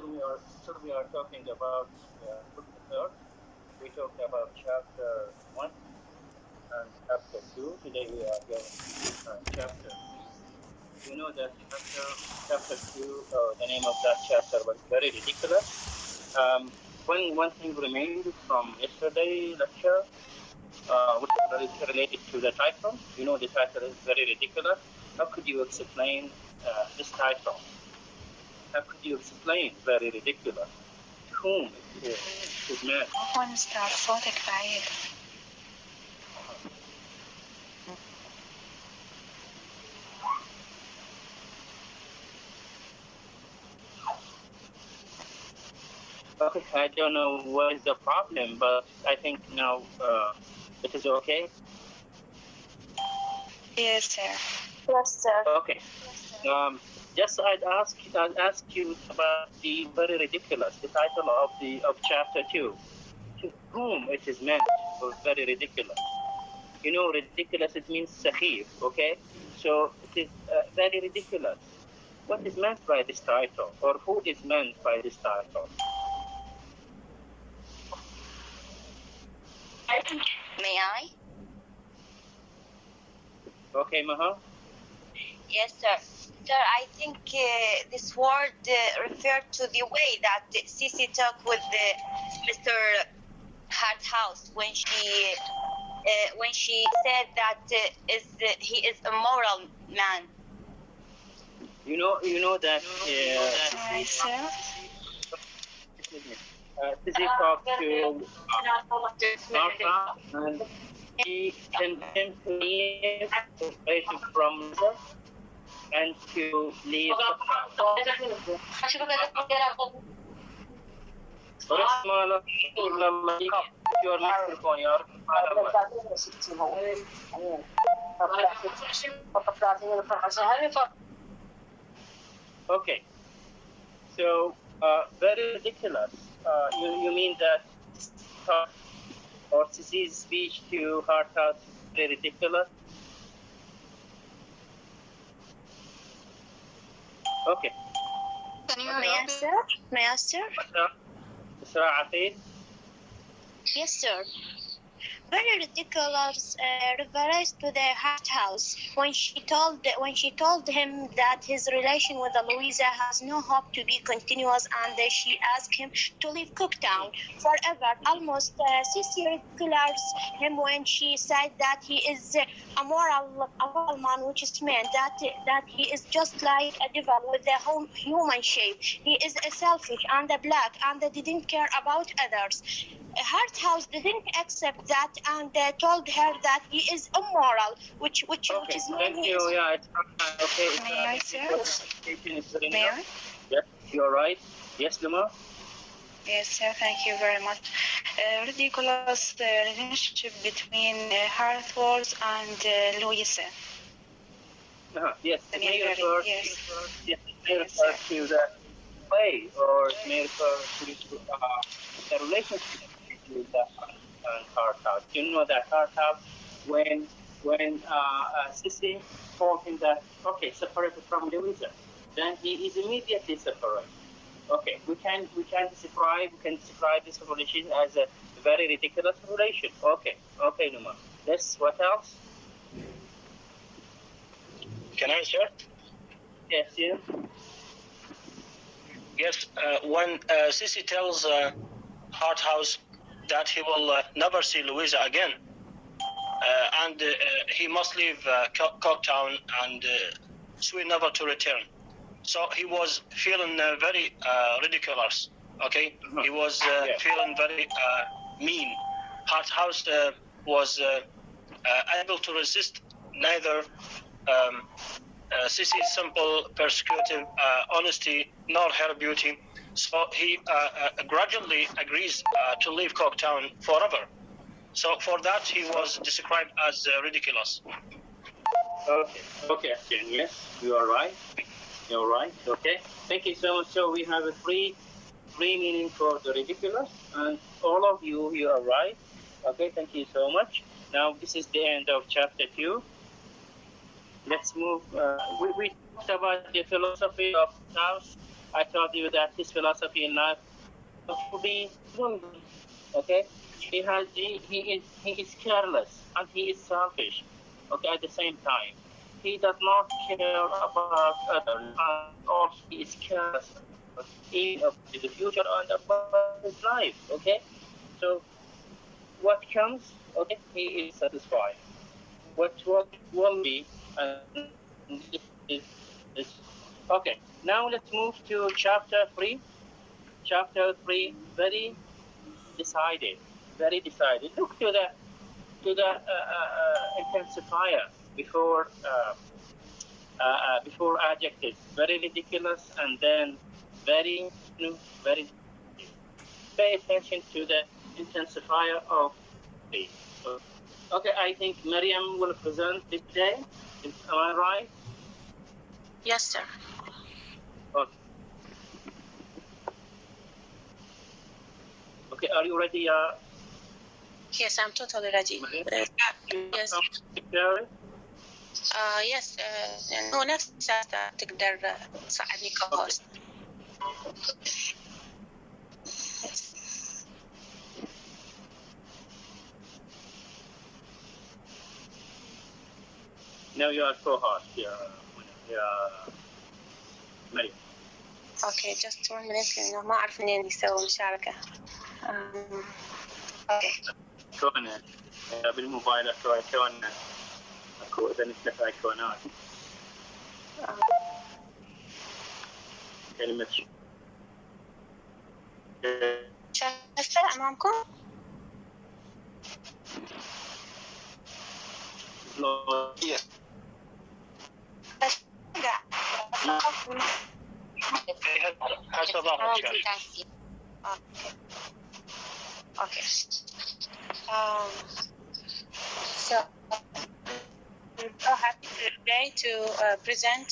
still we are talking about book third. We talked about chapter 1 and chapter 2. Today we are going to chapter 3. You know that chapter 2, the name of that chapter was very ridiculous. One thing remained from yesterday lecture, which is related to the title. You know the title is very ridiculous. How could you explain this title? How could you explain very ridiculous? To whom it is meant? عفوا مستر صوتك بعيد. Okay, I don't know what is the problem, but I think now it is okay. Yes, sir. Yes, sir. Okay. Just I'd ask you about the very ridiculous, the title of chapter 2. To whom it is meant was very ridiculous. You know, ridiculous, it means sakhif, okay? So it is very ridiculous. What is meant by this title, or who is meant by this title? May I? Okay, Maha? Yes, sir. Sir, I think this word referred to the way that Sisi talked with Mr. Harthouse when she said that he is a moral man. You know that. Yes, sir. Sisi talked to Martha, and he condemned to leave separation from Lisa and to leave your microphone, يا Okay, so very ridiculous. You mean that or Sisi's speech to Harthouse is very ridiculous? Okay. May I, sir? May I, sir? Isra Aqid? Yes, sir. Very ridiculous reference to the Harthouse when she told him that his relation with Louisa has no hope to be continuous, and she asked him to leave Cooktown forever. Almost Sissy ridicules him when she said that he is a moral man, which is meant that he is just like a devil with a human shape. He is a selfish and a black and didn't care about others. Harthouse didn't accept that and told her that he is immoral, which Okay, is thank you. Yeah, it's okay. May I, sir? May I? Yes, you're right. Yes, Luma? Yes, sir. Thank you very much. Ridiculous relationship between Hartford and Louisa. Yes, it may refer to the way, or it may refer to the relationship between Louisa and Harthouse. You know that Harthouse, when Sissy told him that, okay, separated from Louisa, then he is immediately separated. Okay, we can describe this relation as a very ridiculous relation. Okay, Numa. Yes, what else? Can I answer? Yes, you. Yes, when Sissy tells Harthouse that he will never see Louisa again, and he must leave Cooktown and swear never to return. So he was feeling very ridiculous, okay? He was feeling very mean. Harthouse was able to resist neither Sissy's simple, persecutive honesty nor her beauty. So he gradually agrees to leave Cooktown forever. So for that, he was described as ridiculous. Okay, yes, you are right. You're right. Okay, thank you so much. So we have a three meaning for the ridiculous, and all of you are right. Okay, thank you so much. Now this is the end of chapter 2. Let's move. We talked about the philosophy of house I told you that his philosophy in life will be lonely. Okay, he is careless and he is selfish. Okay, at the same time, he does not care about others, and also he is careless even about the future and about his life. Okay, so what comes, okay, he is satisfied. What will be, and this is okay. Now let's move to chapter 3. Chapter 3, very decided, very decided. Look to the intensifier before before adjectives. Very ridiculous, and then very, very. Pay attention to the intensifier of the. Okay, I think Miriam will present it today. Am I right? Yes, sir. Okay. Okay, are you ready? Yes, I'm totally ready. Miriam? Yes. Gary? Yes. هو نفس تقدر تساعدني كهوست. No, you are co-host. Miriam. Okay, just 1 minute لأنه ما أعرف منين يسوي مشاركة. Okay. كونان بالموبايل كونان اكو اذا نثلاث ايقونات كلمة شايفة أمامكم؟ Yes. Okay. So I'm so happy today to present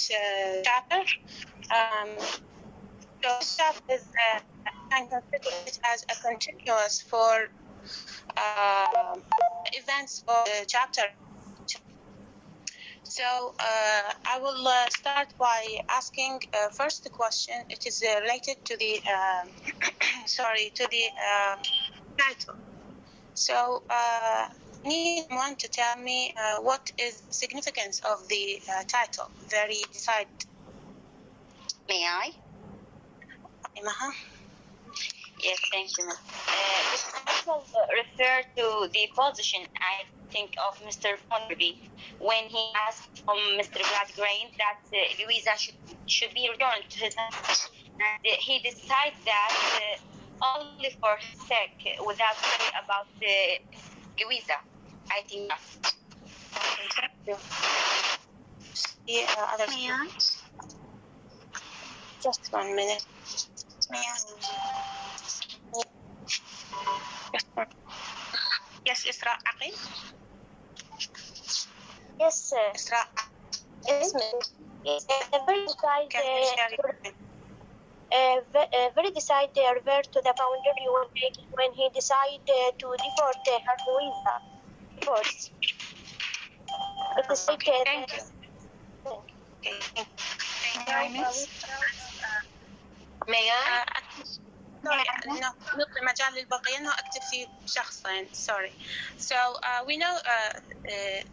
chapter. So this chapter is can consider it as a continuous for events for the chapter. So I will start by asking first the question. It is related to the title. So need someone to tell me what is the significance of the title. Very decided. May I? Imaha? Yes, thank you. This title refers to the position, I think, of Mr. Fonderby when he asked from Mr. Gladgrain that Louisa should be returned to his house. And he decided that only for his sake, without caring about Louisa. I think that's. Thank you. Other May I? Just 1 minute. May I? Yes, Isra Aqil. Yes, sir. Isra. Yes, ma'am. Yes. Very decided, Can you share it? very decided to revert to the boundary when he decided to deport her Louisa. Deport. Okay, thank you. Okay, thank you. May I? نعطي مجال للبقية إنه أكتب فيه شخصين. Sorry. So we know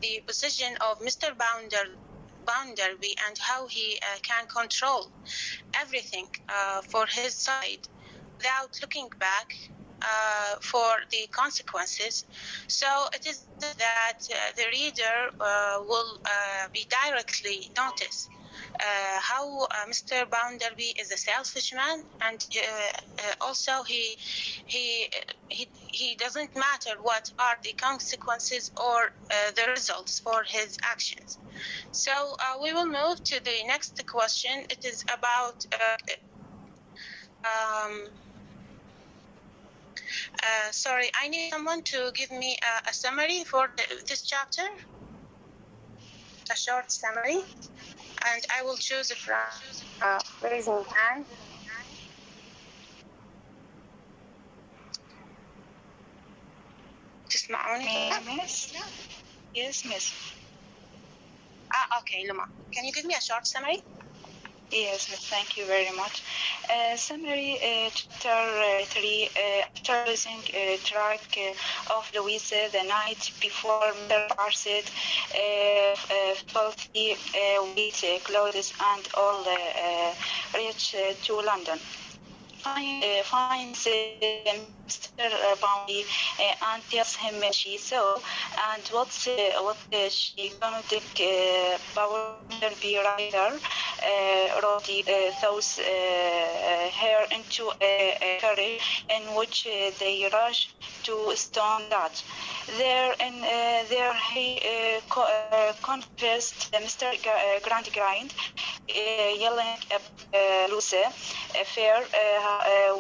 the position of Mr. Bounderby and how he can control everything for his side without looking back for the consequences. So it is that the reader will be directly notice how Mr. Bounderby is a selfish man, and also he doesn't matter what are the consequences or the results for his actions. So we will move to the next question. It is about sorry, I need someone to give me a summary for this chapter, a short summary, and I will choose from raising hand. تسمعوني؟ Yes, miss. Okay, Luma. Can you give me a short summary? Yes, thank you very much. Summary, chapter 3, after losing track of Louisa the night before Mr. Barsett, filthy white clothes and all reach to London. Finds Mr. Bounty and tells him she saw and what she counted Bounty rider Roddy throws her into a carriage in which they rush to Stone There he confessed Mr. Grant yelling at Lucy affair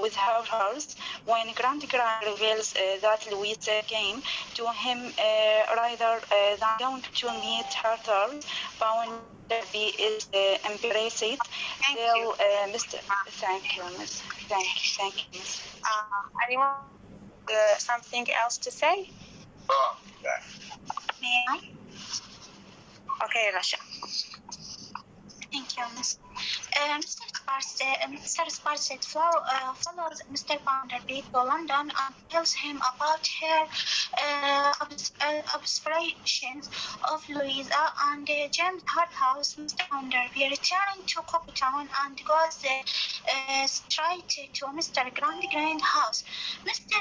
with her horse. When Grant reveals that Louisa came to him rather than going to meet her third, Bounderby is embraced. Thank you. Thank you, Miss. Thank you, Miss. Anyone something else to say? May I? Okay, Rasha. Thank you, Miss. Mr. Sparset follows Mr. Bounderby to London and tells him about her observations of Louisa and James Harthouse. Mr. Bounderby returning to Copytown and goes straight to Mr. Grand's house. Mr.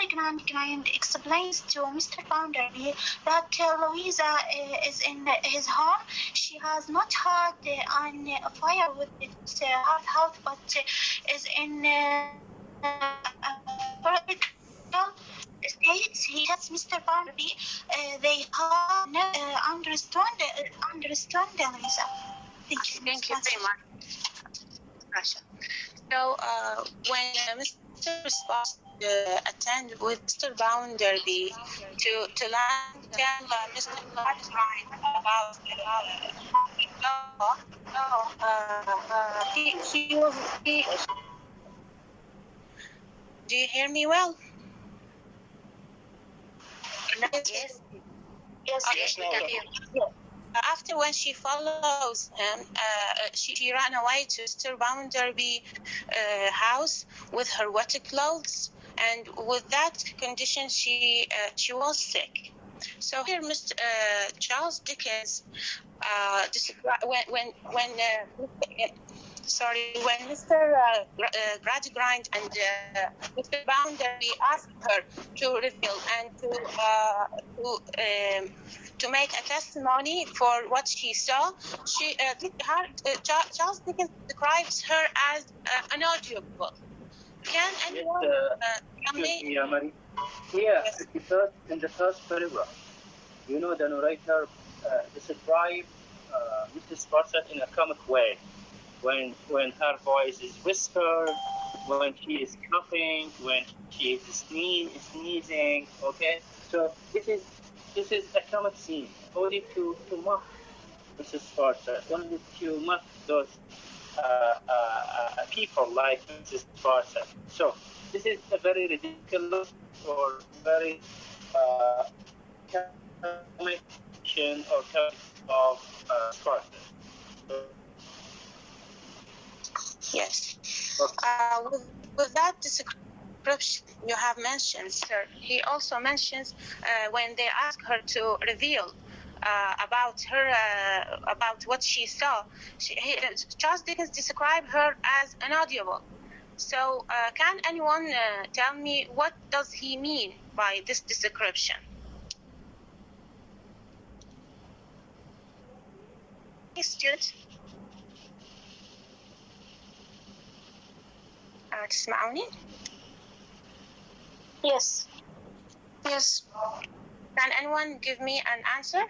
Grand explains to Mr. Bounderby that Louisa is in his home. She has not had an affair with her house, but is in political states. He tells Mr. Barnaby they have understand Louisa. Thank you very much, Rasha. So when Mr. Sparks attend with Mr. Bounderby to land, tell Mr. Cartwright about he was. Do you hear me well? Yes. Yes, Okay. yes, we can hear you. After when she follows him, she ran away to Mr. Bounderby house with her wet clothes, and with that condition, she was sick. So here, Mr. Charles Dickens when Mr. Gradgrind and Mr. Bounderby asked her to reveal and to make a testimony for what she saw, Charles Dickens describes her as an audiobook. Can anyone tell me? Marie. Here, in the first paragraph, you know, the narrator describes Mrs. Sparset in a comic way. When her voice is whispered, when she is coughing, when she is sneezing, okay? So this is a comic scene, only to mock Mrs. Sparset, only to mock those people like Mrs. Sparset. So this is a very ridiculous or very comic or comic of Sparset. Yes. With that description you have mentioned, sir, he also mentions when they ask her to reveal about her, about what she saw, Charles Dickens described her as an audiobook. So can anyone tell me what does he mean by this description? Student. تسمعوني؟ Yes. Yes. Can anyone give me an answer?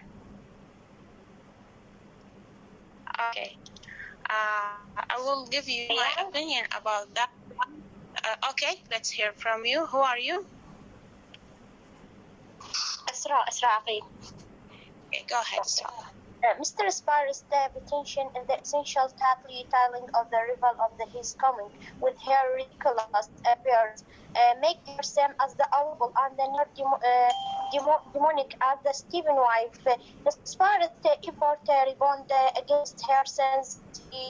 Okay. I will give you my opinion about that one. Okay, let's hear from you. Who are you? Isra Aqib. Okay, go ahead, Isra. Mr. Sparrow's attention in the essential telling of the rival of his coming, with her ridiculous appearance, make her same as the horrible and the demonic as the Stephen wife. The Sparrow's effort to rebound against her since he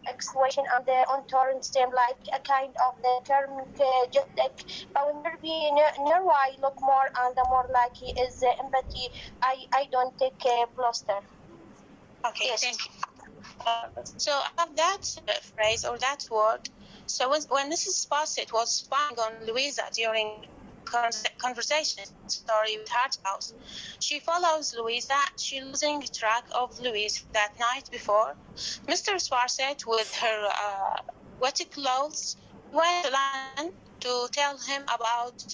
excavation and on torrent stem like a kind of the term genetic boundary nearby look more and the more like he is empathy. I don't take bluster. Okay, Yes. thank you. So I have that phrase or that word. So when Mrs. Sparsit was spying on Louisa during conversation story with Harthouse, she follows Louisa. She's losing track of Louisa that night before. Mr. Sparsit, with her wet clothes, went to London to tell him about.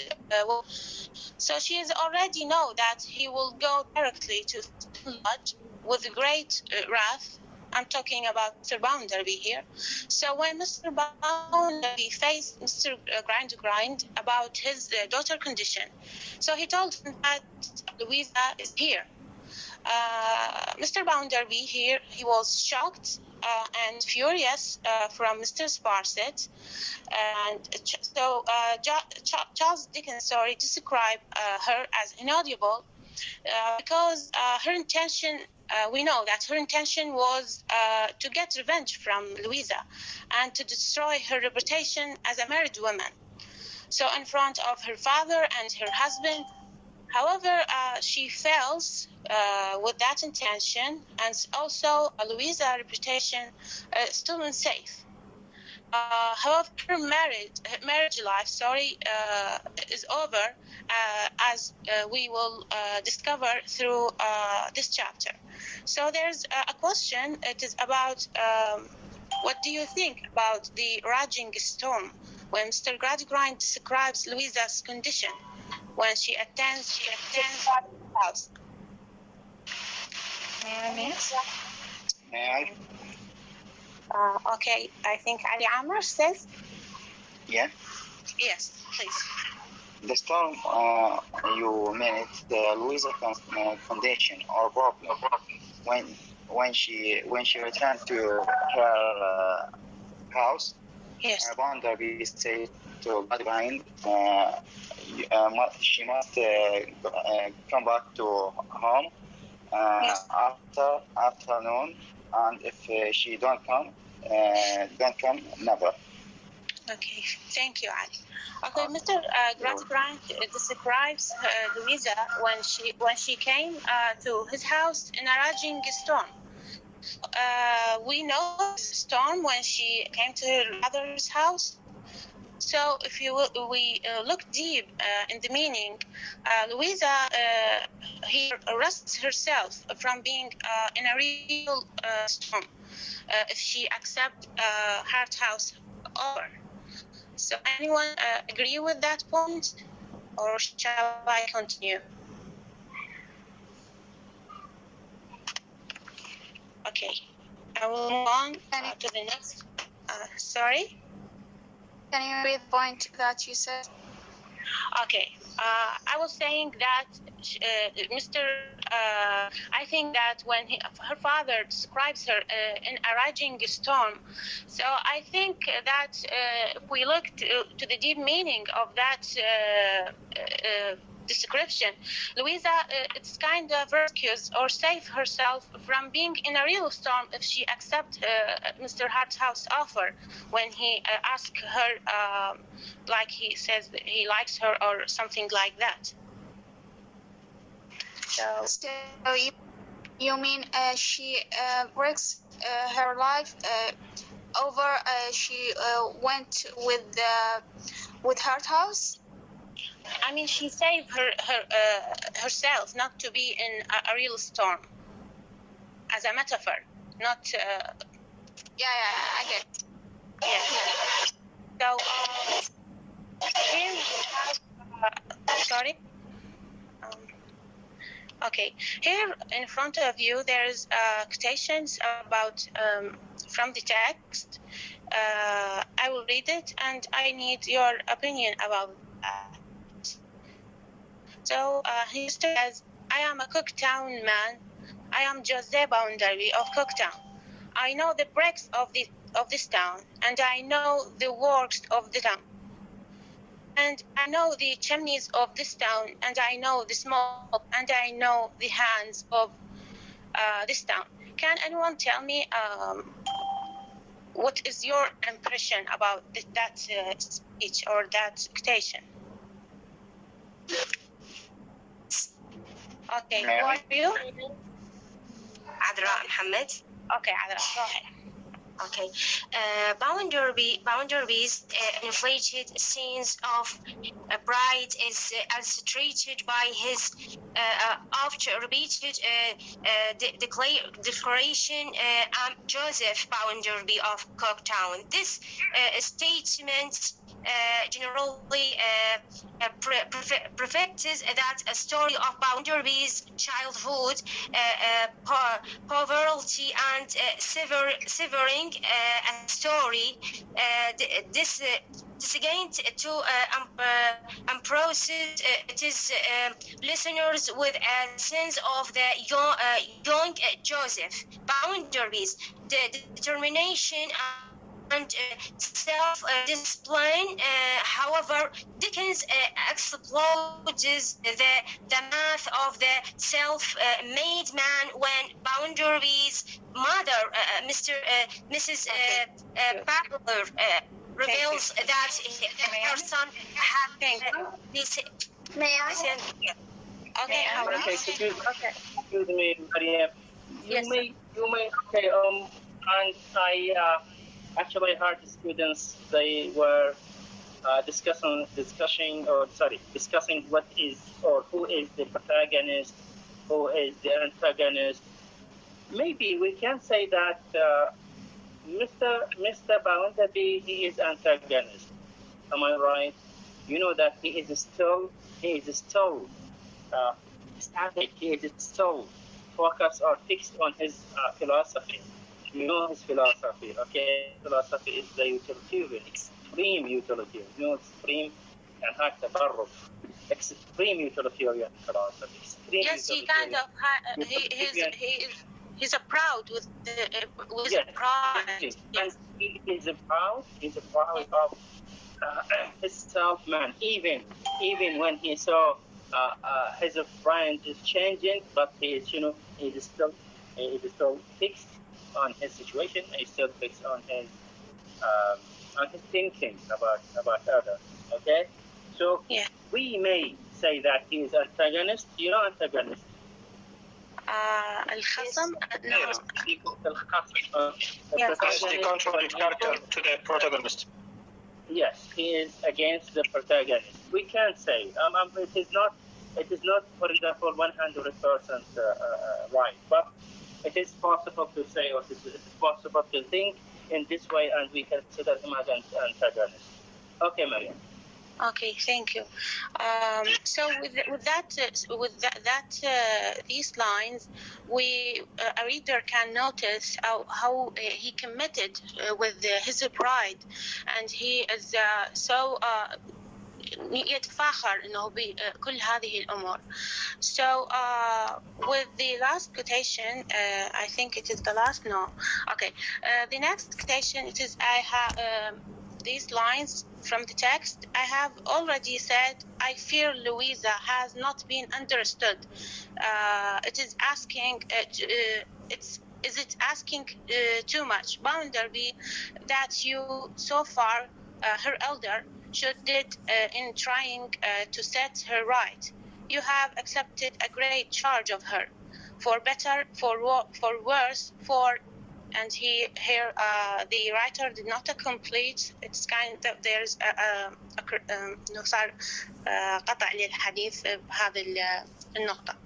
So she is already know that he will go directly to Lodge with great wrath. I'm talking about Mr. Bounderby here. So when Mr. Bounderby faced Mr. Grindigrind about his daughter condition, so he told him that Louisa is here. Mr. Bounderby here, he was shocked and furious from Mr. Sparsit. And so Charles Dickens, described her as inaudible because her intention, we know that her intention was to get revenge from Louisa and to destroy her reputation as a married woman. So in front of her father and her husband. However, she fails with that intention, and also Louisa's reputation still unsafe. However, her marriage life, is over, as we will discover through this chapter. So there's a question. It is about what do you think about the raging storm when Mr. Gradgrind describes Louisa's condition when she attends the house? May I? Okay, I think Ali Amr says. Yeah. Yes, please. The storm you mean it's the Louisa condition or problem when she returned to her house. Yes. Bounderby said to Gradgrind, she must come back to home Yes. after afternoon, and if she don't come, never. Okay, thank you, Ali. Okay, Mr. Gradgrind describes Louisa when she came to his house in a raging storm. We know the storm when she came to her mother's house. So if we look deep in the meaning, Louisa here arrests herself from being in a real storm if she accepts Harthouse offer. So anyone agree with that point, or shall I continue? Okay, I will move on to the next. Sorry? Can you read the point that you said? Okay, I was saying that I think that when her father describes her in a raging storm, so I think that if we look to the deep meaning of that description, Louisa, it's kind of rescues or save herself from being in a real storm if she accepts Mr. Harthouse offer when he asks her, like he says that he likes her or something like that. So you mean she risks her life over she went with Harthouse? I mean, she saved herself not to be in a real storm, as a metaphor, not. Yeah, I get it. Yeah. So here we have. Sorry. Okay. Here in front of you, there's quotations about from the text. I will read it, and I need your opinion about that. So he says, I am a Cooktown man. I am Jose Bounderby of Cooktown. I know the bricks of this town, and I know the works of the town. And I know the chimneys of this town, and I know the smoke, and I know the hands of this town. Can anyone tell me what is your impression about that speech or that quotation? Okay, who are you? Adra Mohammed. Okay, Adra, go ahead. Okay. Boundaries inflated scenes of pride is illustrated by his after repeated declaration Joseph Bounderby of Cooktown. This statement generally reflects that a story of Bounderby's childhood, poverty, and severing a story. This again to process its listeners with a sense of the young Joseph Bounderby's determination and self-discipline. However, Dickens explodes the math of the self-made man when Bounderby's mother, Mrs. Butler, reveals that her son had this. May I? Okay, Adra. Okay, excuse me, Maria. Yes, You may. Okay. And I actually heard the students. They were discussing what is or who is the protagonist, who is the antagonist. Maybe we can say that Mr. Bounderby, he is antagonist. Am I right? You know that he is still static. He is still focused or fixed on his philosophy. You know his philosophy, okay? Philosophy is the utilitarian, extreme utilitarian. You know, extreme and high tabarruk. Extreme utilitarian philosophy. Extreme yes, he kind of he's a proud with yes, pride. and he is proud. He's proud of his self, man. Even when he saw his friend is changing, but he is still fixed on his situation. He's still fixed on his thinking about others. Okay, so Yeah. we may say that he is antagonist. You know, antagonist. الخصم no. Yes, the contrary character to the protagonist. Yes, he is against the protagonist. We can say it is not, for example, 100% right, but it is possible to say, or it is possible to think in this way, and we consider him as an antagonist. Okay, Maria. Okay, thank you. So these lines, a reader can notice how he committed with his pride, and he is so يتفاخر إنه بكل هذه الأمور. So with the last quotation, I think it is the last. No, okay. The next quotation, it is I have. These lines from the text, I have already said, I fear Louisa has not been understood. It is asking, is it asking too much? Bounderby that you so far, her elder, should did in trying to set her right. You have accepted a great charge of her, for better, for worse, for. And here the writer did not complete. It's kind of there's إنه صار قطع للحديث بهذه النقطة.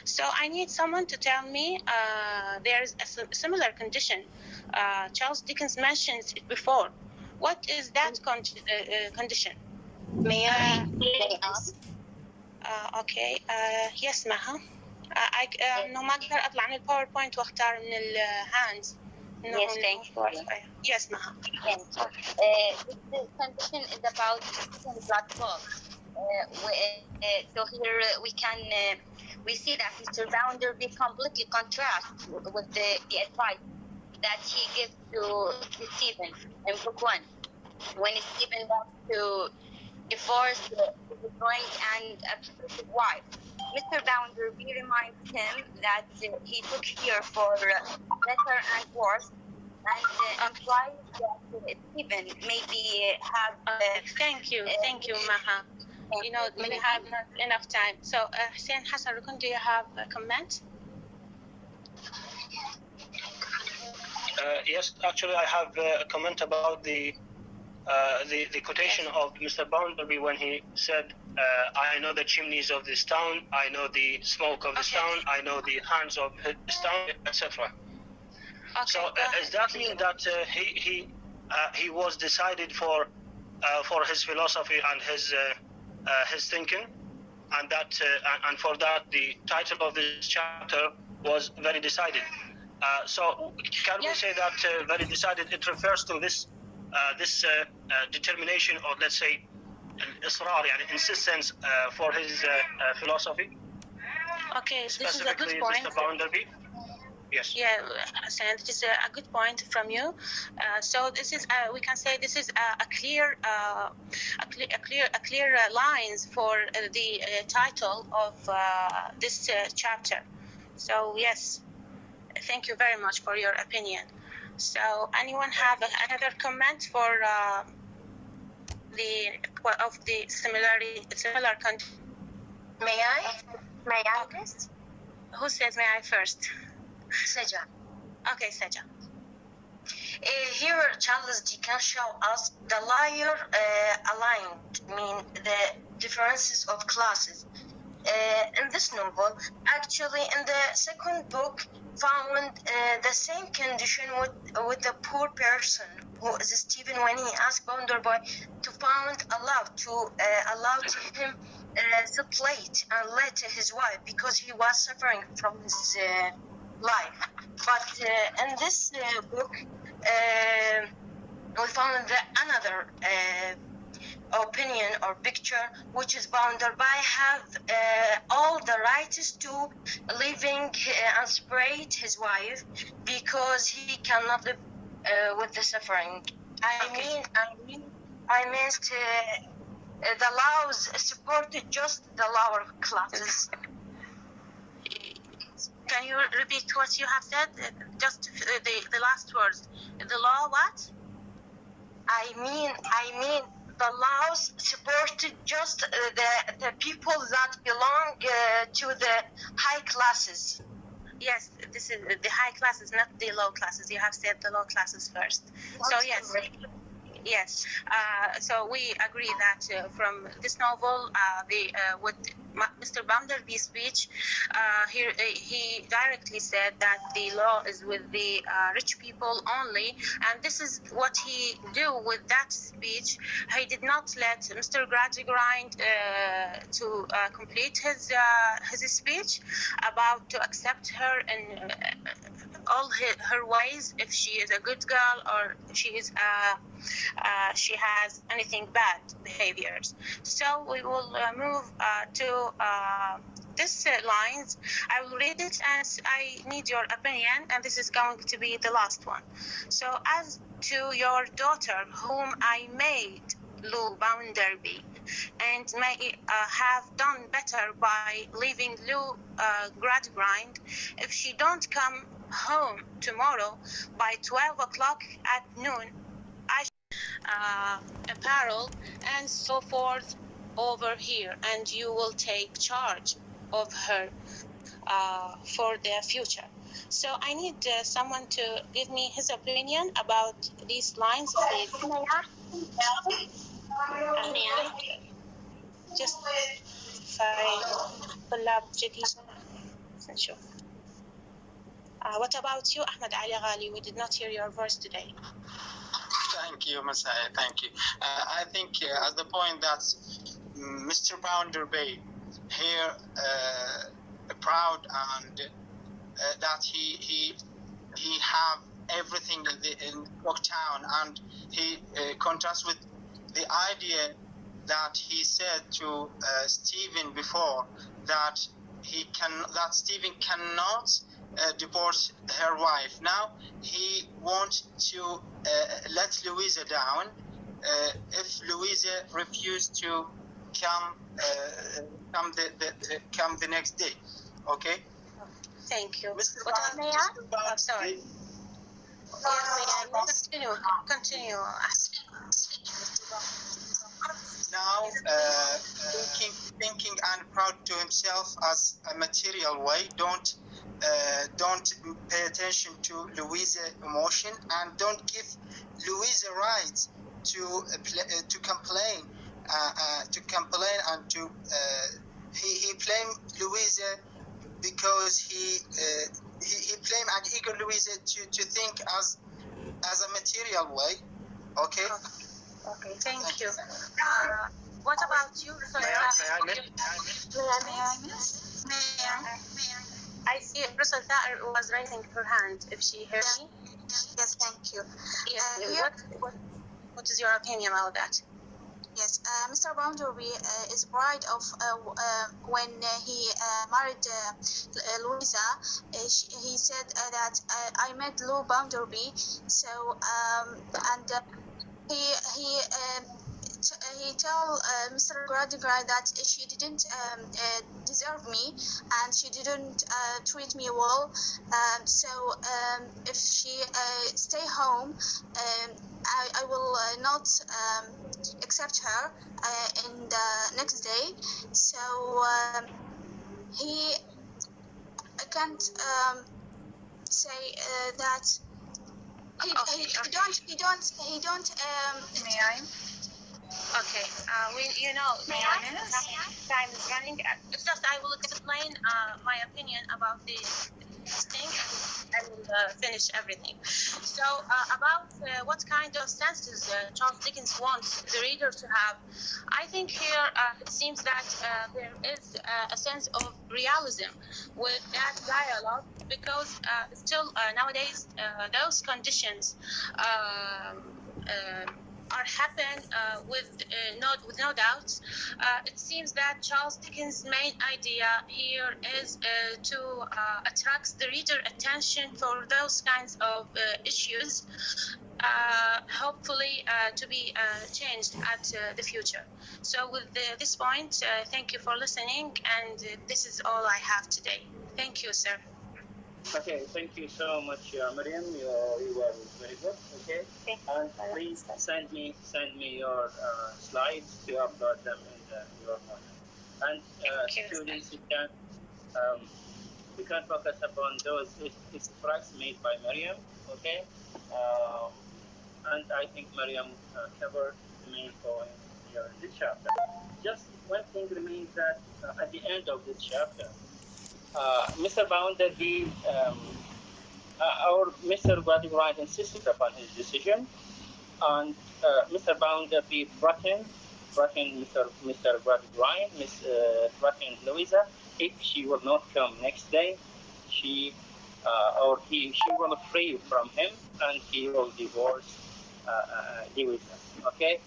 So I need someone to tell me there's a similar condition. Charles Dickens mentions it before. What is that condition? May I ask? Okay. Yes, Maha. إنه ما أقدر أطلع من الباوربوينت وأختار من الهاندز. Yes, thank you. Yes, Maha. Yes. This condition is about black box. So here we see that Mr. Bounderby completely contrasts with the advice that he gives to Stephen in book 1. When Stephen wants to divorce his joint and abusive wife, Mr. Bounderby reminds him that he took here for better and worse, and implies that Stephen maybe have. Thank you, Maha. You know, we have not enough time. So, Hussein Hassan Rukun, do you have a comment? Yes, actually, I have a comment about the quotation of Mr. Bounderby when he said, "I know the chimneys of this town. I know the smoke of this town. I know the hands of this town, etc." So does that mean that he was decided for his philosophy and his thinking, and that and for that the title of this chapter was very decided? So can we say that very decided? It refers to this determination, or let's say إصرار, يعني insistence for his philosophy. Okay, this is a good point. Mr. Bounderby. Yes. Yeah, Hassan, this is a good point from you. So this is we can say this is a clear lines for the title of this chapter. So yes, thank you very much for your opinion. So anyone have another comment for the similar country? May I first? Who says may I first? Seja. Okay, Seja. Here Charles Dickens show us the liar aligned, mean the differences of classes. In this novel, actually in the second book, found the same condition with the poor person who is Stephen when he asked Bounderby to allow him support and let his wife because he was suffering from his life. But in this book, we found another opinion or picture, which is Bounderby have all the rights to living and separate his wife because he cannot live with the suffering. I mean, the laws supported just the lower classes. Can you repeat what you have said? Just the last words. The law, what? I mean, the laws supported just the people that belong to the high classes. Yes, this is the high classes, not the low classes. You have said the low classes first. So yes. Yes, so we agree that from this novel, with Mr. Bounderby's speech, he directly said that the law is with the rich people only, and this is what he do with that speech. He did not let Mr. Gradgrind to complete his speech about to accept her in all her ways, if she is a good girl or she has anything bad behaviors. So we will move to this lines. I will read it as I need your opinion, and this is going to be the last one. So, as to your daughter, whom I made Lou Bounderby, and may have done better by leaving Lou Gradgrind, if she don't come home tomorrow by 12 o'clock at noon, I apparel and so forth over here, and you will take charge of her for the future. So I need someone to give me his opinion about these lines. Just what about you, Ahmed Ali Ghali? We did not hear your voice today. Thank you, Masaya. Thank you. I think at the point that Mr. Bounderby here proud and that he have everything in Cooktown, and he contrasts with the idea that he said to Stephen before that Stephen cannot divorce her wife. Now he wants to let Louisa down if Louisa refused to come the next day. Okay. Thank you. Mr. Yes, continue. Now, thinking and proud to himself as a material way. Don't pay attention to Louisa's emotion, and don't give Louisa right to complain, and to he blamed Louisa because he blamed and eager Louisa to think as a material way. Okay. Okay, thank you. What about you? I see Russell Thaer was raising her hand. If she heard me? Yes, thank you. Yes. What is your opinion about that? Yes, Mr. Bounderby is proud of when he married Louisa. He said that I met Lou Bounderby. So and he told Mr. Gradgray that she didn't deserve me and she didn't treat me well. So if she stay home, I will not accept her in the next day. So he can't say that he don't. May I? Okay, time is running. It's just I will explain my opinion about this thing and I will finish everything. So about what kind of senses Charles Dickens wants the reader to have, I think here it seems that there is a sense of realism with that dialogue, because still nowadays those conditions are happen with no doubt. It seems that Charles Dickens' main idea here is to attract the reader attention for those kinds of issues, hopefully to be changed at the future. So with this point, thank you for listening, and this is all I have today. Thank you, sir. Okay, thank you so much, Miriam. You were very good. Okay, and please send me your slides to upload them in your model. And students, you can focus upon those extracts made by Miriam. Okay, and I think Miriam covered the main point here in this chapter. Just one thing remains, that at the end of this chapter, Mr. Bounderby, or Mr. Gradgray insisted upon his decision, and Mr. Bounderby threatened Mr. Gradgray, threatened Louisa, if she will not come next day, she will free from him and he will divorce Louisa. Okay.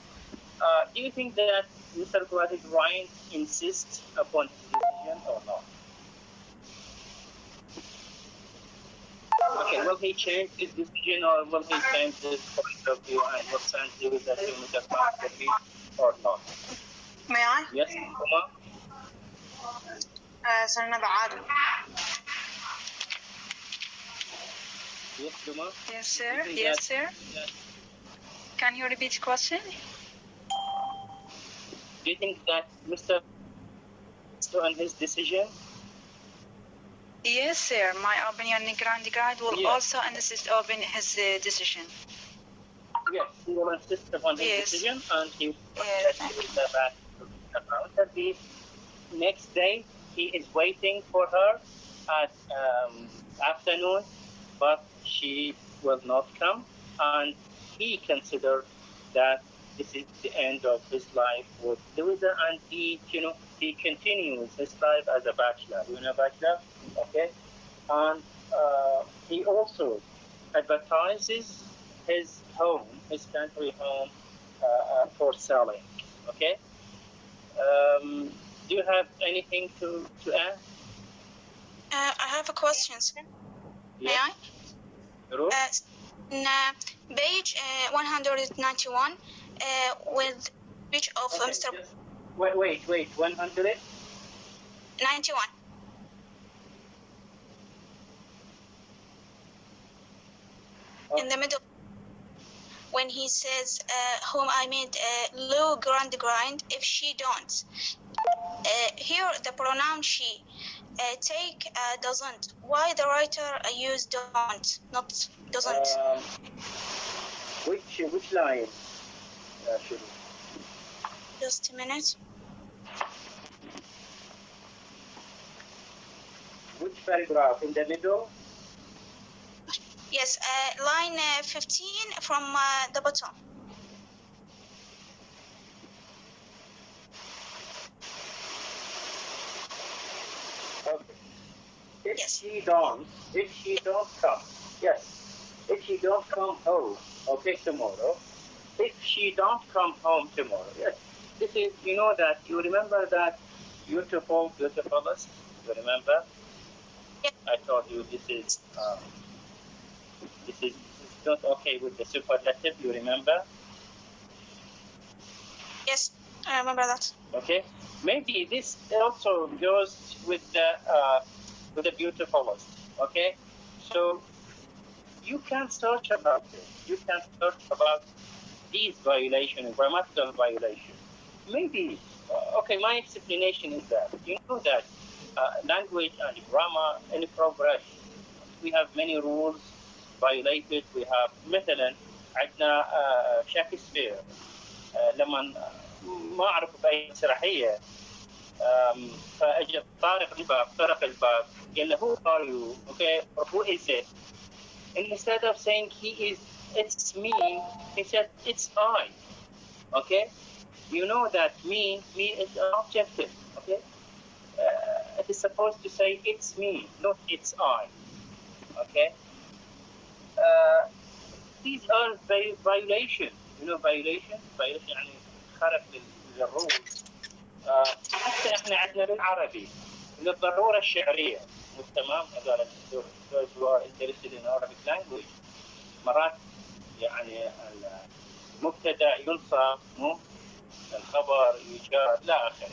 Do you think that Mr. Gradgray insists upon his decision or not? Okay, will he change his decision, or will he change his point of view and will send Louisa to Mr. Bounderby or not? May I? Yes, Uma? Sarna Baadu. Yes, Uma? Yes, sir. Yes, sir. Can you repeat the question? Do you think that Mr. on his decision? Yes, sir. My opinion, Gradgray will also insist on his decision. Yes, he will insist upon his decision, and he will get back to Mr. Bounderby. Next day, he is waiting for her at afternoon, but she will not come, and he considered that this is the end of his life with Louisa, and he continues his life as a bachelor. Bachelor, okay? And he also advertises his home, his country home, for selling, okay? Do you have anything to add? I have a question. May I? Page 191, with speech of Mr. Wait, 191. in the middle, when he says, whom I made Lou Grand grind, if she don't. Here the pronoun she, take doesn't. Why the writer used don't, not doesn't? Which line? Should Just a minute. Which paragraph? In the middle? Yes, line 15 from the bottom. Okay. If Yes. she don't come, yes. If she don't come home, okay, tomorrow. If she don't come home tomorrow, yes. This is, you know that, you remember that beautiful, beautifulest? You remember? Yes. I told you this is not okay with the superlative, you remember? Yes, I remember that. Okay, maybe this also goes with the beautifulest. Okay, so you can search about it. You can search about these violations, grammatical violations. Maybe okay. My explanation is that you know that language and grammar in progress. We have many rules violated. We have مثلا عندنا شكسبير لما ما أعرف بأي مسرحية فأجى طارق الباب قال له who are you? Okay, or who is it? And instead of saying it's me, he said it's I. Okay, you know that me is an objective. Okay, it is supposed to say it's me, not it's I. Okay, these are violations. You know, violation يعني خرق للrules. حتى احنا عندنا بالعربي للضرورة الشعرية. تمام؟ هذول those who are interested in Arabic language. مرات يعني المبتدأ ينصب مو الخبر يجار لا آخر.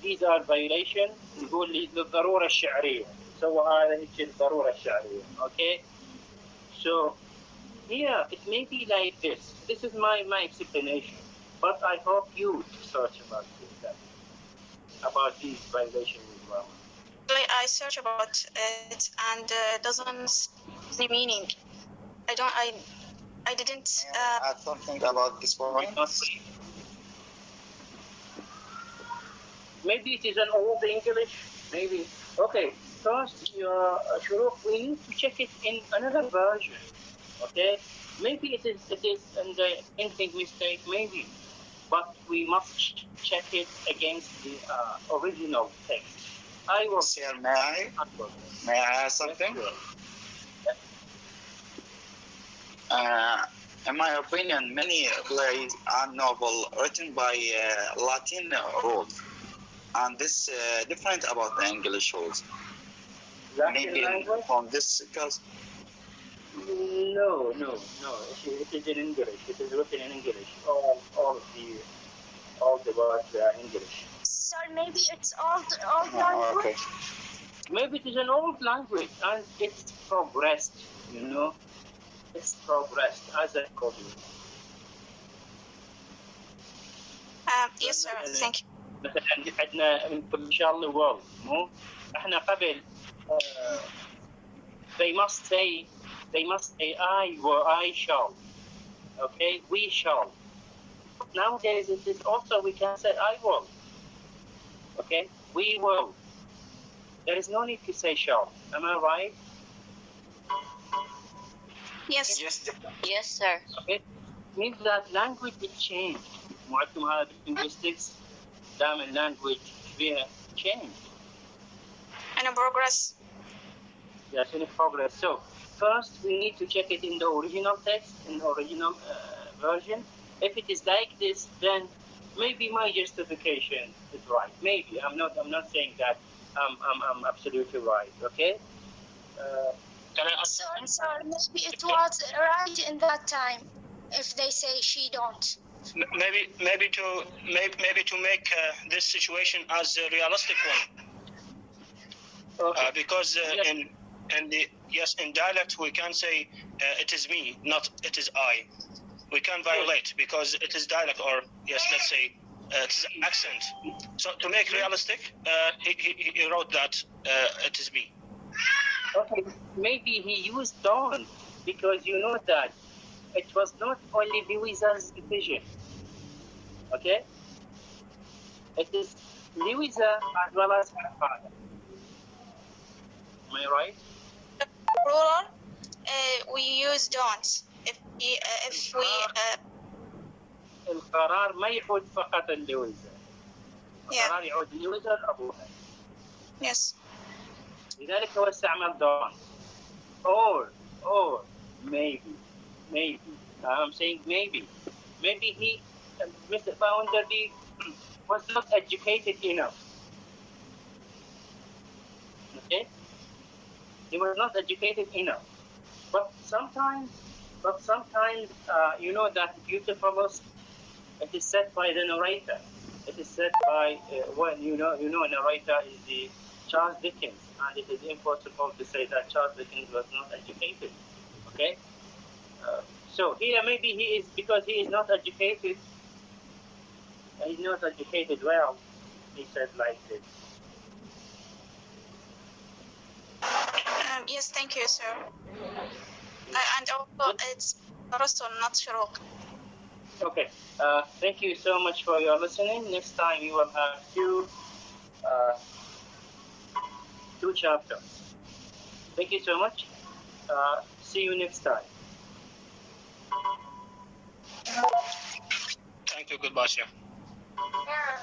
These are violations. نقول للضرورة الشعرية. سوى هذا هيك الضرورة الشعرية. Okay? So here it may be like this. This is my explanation. But I hope you search about this, about these violations as well. I search about it and doesn't the meaning. I didn't. Add something about this point. Maybe it is an old English. Maybe okay. First, Shuruq, we need to check it in another version. Okay, maybe it is in the ending mistake, maybe, but we must check it against the original text. I will. Sir, may I ask something? In my opinion, many plays and novels written by Latin rules, and this different about the English rules. Maybe from this because. No. It is in English. It is written in English. All the words are English. So maybe it's old language. Okay. Maybe it is an old language and it's progressed. You know, it's progressed as I call you. Yes, sir. Thank you. مثلا عندنا إن شاء الله world مو إحنا قبل they must say I or I shall. Okay, we shall. Nowadays it is also we can say I will. Okay, we will. There is no need to say shall. Am I right? Yes. Yes, sir. Okay, means that language will change. معكم هذا linguistics دام language فيها change. And a progress. Yes, in progress. So first we need to check it in the original text, in the original version. If it is like this, then maybe my justification is right. Maybe I'm not saying that I'm absolutely right. Okay. So maybe it was right in that time. If they say she don't. Maybe to make this situation as a realistic one. Okay. Because And in dialect we can say it is me, not it is I. We can violate because it is dialect, or let's say it is accent. So to make realistic, he wrote that it is me. Okay, maybe he used don't, because you know that it was not only Louisa's decision. Okay? It is Louisa as well as her father. Am I right? Plural, we use don't. If we القرار ما يعود فقط لويزا. القرار يعود لويزا لأبوها. Yes. لذلك هو استعمل don't. Or maybe. I'm saying maybe he, Mr. Bounderby, was not educated enough. Okay? He was not educated enough. But sometimes, you know that beautifulness, it is said by the narrator. It is said by, narrator is the Charles Dickens, and it is impossible to say that Charles Dickens was not educated. Okay? So here maybe he is, because he is not educated, he's not educated well, he said like this. Yes, thank you, sir. And also, it's Rasul, not Shuruq. Okay, thank you so much for your listening. Next time you will have two chapters. Thank you so much. See you next time. Thank you. Goodbye, sir. Yeah.